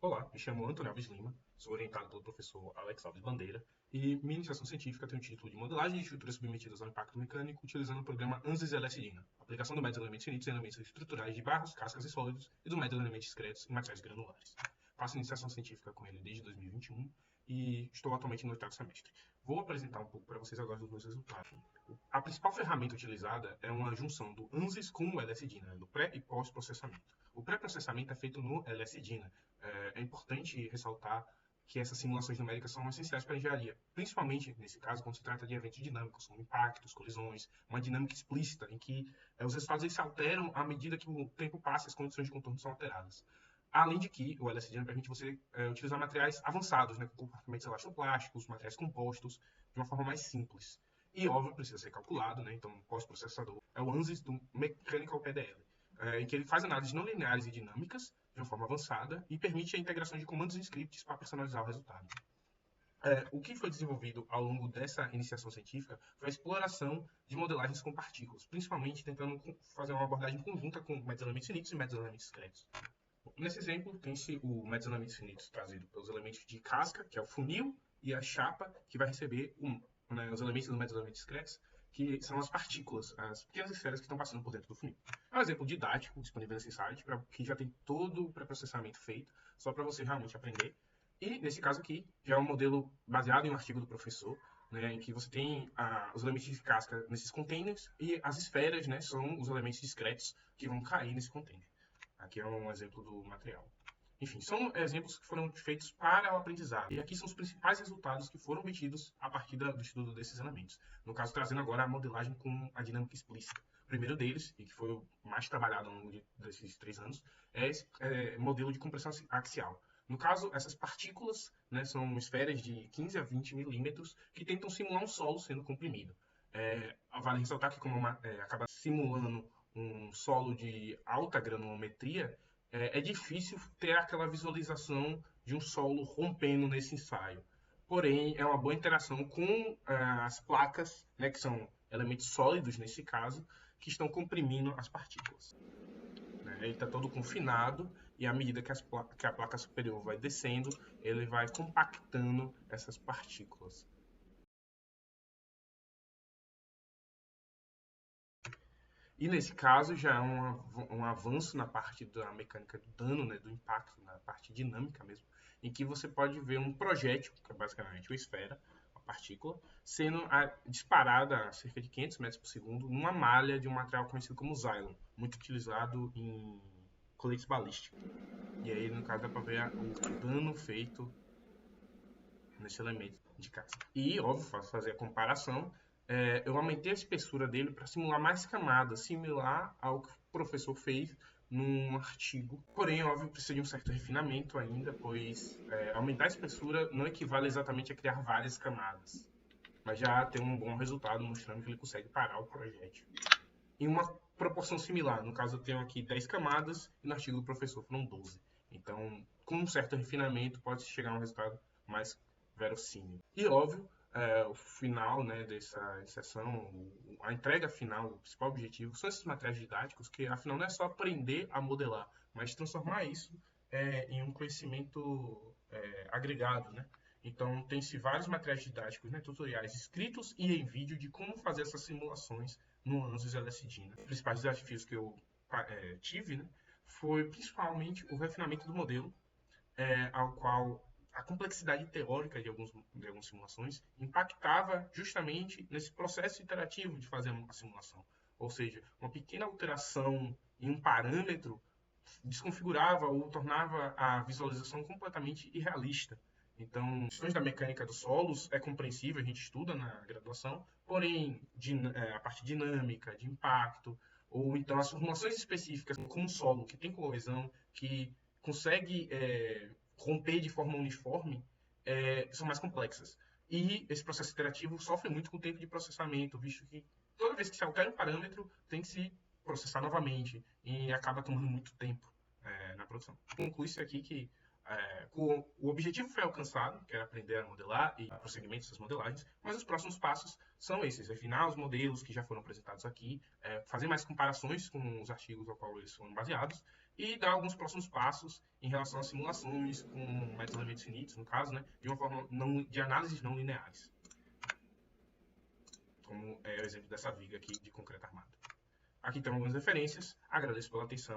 Olá, me chamo Antônio Alves Lima, sou orientado pelo professor Alex Alves Bandeira e minha iniciação científica tem o título de Modelagem de estruturas submetidas ao impacto mecânico utilizando o programa ANSYS LSDINA, aplicação do método de elementos finitos em elementos estruturais de barras, cascas e sólidos e do método de elementos discretos em materiais granulares. Faço iniciação científica com ele desde 2021 e estou atualmente no 8º semestre. Vou apresentar um pouco para vocês agora os meus resultados. A principal ferramenta utilizada é uma junção do ANSYS com o LSDINA, do pré e pós-processamento. O pré-processamento é feito no LSDINA. É importante ressaltar que essas simulações numéricas são essenciais para a engenharia, principalmente, nesse caso, quando se trata de eventos dinâmicos, como impactos, colisões, uma dinâmica explícita, em que os resultados se alteram à medida que o tempo passa e as condições de contorno são alteradas. Além de que o LSDINA permite você utilizar materiais avançados, né, com compartimentos elastoplásticos, materiais compostos, de uma forma mais simples. E, óbvio, precisa ser calculado, né, então, pós-processador é o ANSYS do Mechanical PDL, em que ele faz análises não lineares e dinâmicas de uma forma avançada e permite a integração de comandos e scripts para personalizar o resultado. O que foi desenvolvido ao longo dessa iniciação científica foi a exploração de modelagens com partículas, principalmente tentando fazer uma abordagem conjunta com métodos de elementos finitos e métodos de elementos discretos. Nesse exemplo, tem-se o método de elementos finitos trazido pelos elementos de casca, que é o funil, e a chapa, que vai receber os elementos do método de elementos discretos, que são as partículas, as pequenas esferas que estão passando por dentro do funil. É um exemplo didático disponível nesse site, que já tem todo o pré-processamento feito, só para você realmente aprender. E, nesse caso aqui, já é um modelo baseado em um artigo do professor, né, em que você tem os elementos de casca nesses containers e as esferas, né, são os elementos discretos que vão cair nesse container. Aqui é um exemplo do material. Enfim, são exemplos que foram feitos para o aprendizado. E aqui são os principais resultados que foram obtidos a partir do estudo desses elementos. No caso, trazendo agora a modelagem com a dinâmica explícita. O primeiro deles, e que foi o mais trabalhado ao longo desses 3 anos, é esse modelo de compressão axial. No caso, essas partículas, né, são esferas de 15 a 20 milímetros que tentam simular um solo sendo comprimido. Vale ressaltar que, como acaba simulando um solo de alta granulometria, é difícil ter aquela visualização de um solo rompendo nesse ensaio. Porém, é uma boa interação com as placas, né, que são elementos sólidos nesse caso, que estão comprimindo as partículas. Ele está todo confinado e à medida que a placa superior vai descendo, ele vai compactando essas partículas. E nesse caso já é um avanço na parte da mecânica do dano, né, do impacto, na parte dinâmica mesmo, em que você pode ver um projétil, que é basicamente uma esfera, uma partícula, sendo disparada a cerca de 500 metros por segundo numa malha de um material conhecido como Zylon, muito utilizado em coletes balísticos. E aí, no caso, dá para ver o dano feito nesse elemento de casca. E, óbvio, fazer a comparação, eu aumentei a espessura dele para simular mais camadas, similar ao que o professor fez num artigo. Porém, óbvio, precisa de um certo refinamento ainda, pois aumentar a espessura não equivale exatamente a criar várias camadas, mas já tem um bom resultado mostrando que ele consegue parar o projétil. Em uma proporção similar, no caso eu tenho aqui 10 camadas e no artigo do professor foram 12. Então, com um certo refinamento, pode chegar a um resultado mais verossímil. E óbvio, o final, né, dessa sessão, a entrega final, o principal objetivo, são esses materiais didáticos, que afinal não é só aprender a modelar, mas transformar isso em um conhecimento agregado, né? Então, tem-se vários materiais didáticos, né, tutoriais escritos e em vídeo de como fazer essas simulações no ANSYS LSDINA. Os principais desafios que eu tive, né, foi principalmente o refinamento do modelo, ao qual a complexidade teórica de algumas simulações impactava justamente nesse processo iterativo de fazer uma simulação. Ou seja, uma pequena alteração em um parâmetro desconfigurava ou tornava a visualização completamente irrealista. Então, questões da mecânica dos solos é compreensível, a gente estuda na graduação, porém, a parte dinâmica, de impacto, ou então as formulações específicas, como um solo que tem coesão, que consegue romper de forma uniforme, são mais complexas. E esse processo iterativo sofre muito com o tempo de processamento, visto que toda vez que se altera um parâmetro, tem que se processar novamente, e acaba tomando muito tempo na produção. Conclui-se aqui que o objetivo foi alcançado, que era aprender a modelar e prosseguimento dessas modelagens, mas os próximos passos são esses: refinar os modelos que já foram apresentados aqui, fazer mais comparações com os artigos ao qual eles foram baseados e dar alguns próximos passos em relação a simulações com métodos de elementos finitos, no caso, né, de uma forma de análises não lineares, como é o exemplo dessa viga aqui de concreto armado. Aqui tem algumas referências, agradeço pela atenção.